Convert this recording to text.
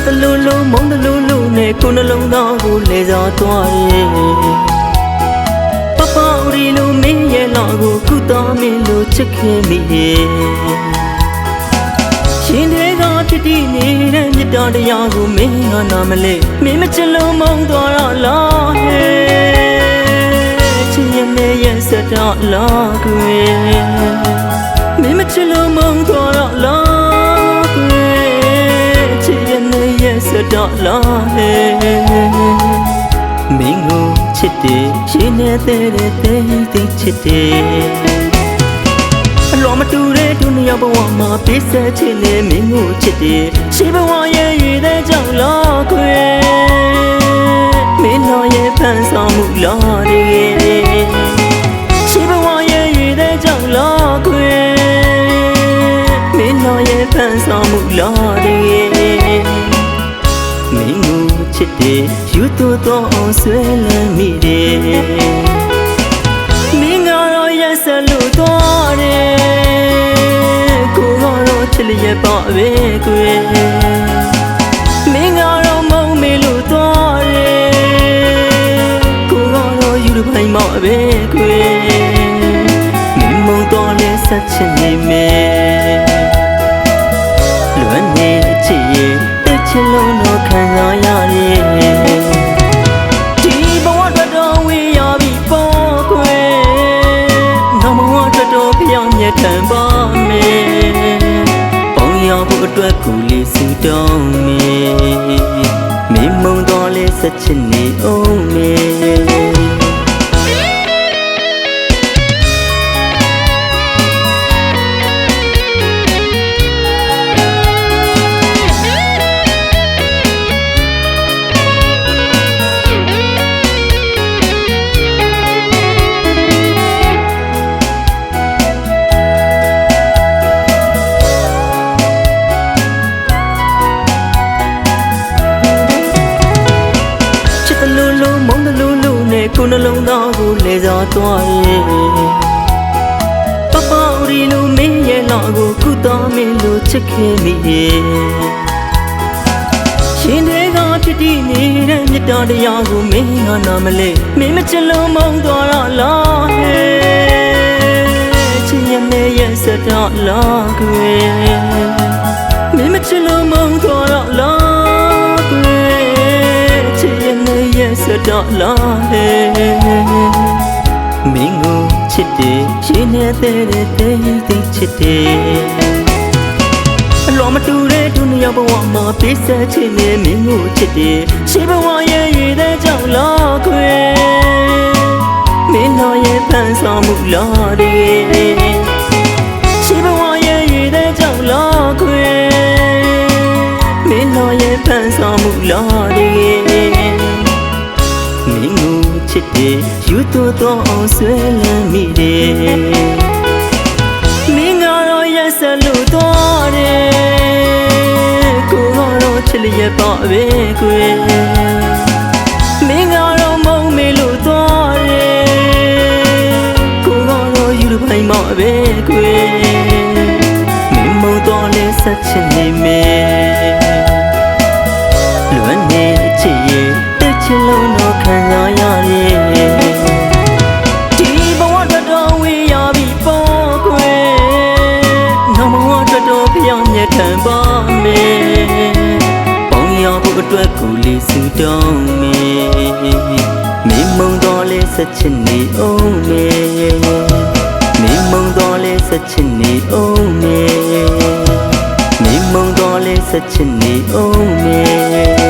တလူလူမုန်းတလူလူနဲ့ကိုနှလုံးသားကိုလဲစားသွားရဲ့ပပဦးရီလိုမင်းရဲ့လာကိုကုသားမင်းလိုချစ်ခင်မိရဲ့ရှင်တွေကဖြစ်တည်နေတဲ့မြတ်တရားကိုမင်းကနာမလဲမင်းမချစ်လို့မုန်းသွားတော့လားဟဲ့ချစ်ရင်နဲ့ရဲ့စတားလားကွယ်မင်းမချစ်လို့မုန်းသွားတော့လားကွယ်ချစ်ရင်နဲ့ရဲ့စတားလားဟဲ့မင်းကိုချစ်တယ်ရှင်နေတဲ့တဲ့ချစ်တယ်လောမတူတဲ့ဒုနီယာဘဝမှာပြည့်စက်ချင်နေမင်းကိုချစ်တယ်ရှိဘဝရဲ့ရည်တဲ့ကြောင့်လားခွေမင်းတော်ရဲ့ဖန်ဆောင်မှုလားတကယ်ရှိဘဝရဲ့ရည်တဲ့ကြောင့်လားခွေမင်းတော်ရဲ့ဖန်ဆောင်မှုလားတကယ်မင်းကိုချစ်တယ်ယူတူတော့အောင်ဆွဲလန်းမိတယ်မင်းကတော့ရက်စလို့တော့တယ်ချစ်လျက်ပါပဲကွယ်မင်းကတော့မုံမေလို့သွားတယ်ကိုကတော့ယူတစ်ပိုင်းမှာပဲကွယ်မင်းမုံတော့လဲဆက်ချင်နေမယ်လွမ်းနေချစ်ရဲ့တစ်ချစ်လုံးတော့ခံစားရရဲ့ဒီဘဝအတွက်တော့ဝေးရပြီပေါ့ကွယ်နောက်ဘဝအတွက်တော့ပြောင်းမြဲခံပါမယ်ရောက်ဖို့အတွက်ကိုလေးစုတောင်းမေမင်းမုံတော်လေးဆက်ချင်နေအောင်မေမုန်းတလူလူနဲ့ကိုနှလုံးသားကိုလဲစားသွားရဲ့ပပဦးရီလိုမင်းရဲ့လာကိုကုသားမင်းလိုချစ်ခင်မိရဲ့ရှင်တွေကဖြစ်တည်နေတဲ့မြတ်တရားကိုမင်းကနာမလဲမင်းမချစ်လို့မုန်းသွားတော့လားဟဲ့ချစ်ရင်နဲ့ရဲ့စတားလားကွယ်မင်းမချစ်လို့မုန်းသွားတော့လားစတားလားဟဲ့မင်းကိုချစ်တယ်ရှင်နေတဲ့ချစ်တယ်လောမတူတဲ့ဒုနီယာဘဝမှာပြည့်စက်ချင်နေမင်းကိုချစ်တယ်ရှိဘဝရဲ့ရည်တဲ့ကြောင့်လားခွေမင်းတော်ရဲ့ဖန်ဆောင်မှုလားတကယ်ရှိဘဝရဲ့ရည်တဲ့ကြောင့်လားခွေမင်းတော်ရဲ့ဖန်ဆောင်မှုလားတကယ်မင်းကိုချစ်တယ်ယူတူတော့အောင်ဆွဲလန်းမိတယ်မင်းကတော့ရက်စလို့တော့တယ်ကိုကတော့ချစ်လျက်ပါပဲကွယ်မင်းကတော့မုံမေလို့တော့တယ်ကိုကတော့ယူတစ်ပိုင်းမှာပဲကွယ်မင်းမုံတော့လဲဆက်ချင်နေမယ်လွမ်းနေချစ်ရဲ့တစ်ချစ်လုံးတော့ခံစားရရဲ့ဒီဘဝအတွက်တော့ဝေးရပြီပေါ့ကွယ်နောက်ဘဝအတွက်တော့ပြောင်းမြဲခံပါမယ်ပေါင်းရဖို့အတွက်ကိုလေးစုတောင်းမယ်မင်းမုံတော့လဲဆက်ချင်နေအောင်မယ်မင်းမုံတော့လဲဆက်ချင်နေအောင်မယ်မင်းမုံတော့လဲဆက်ချင်နေအောင်မယ်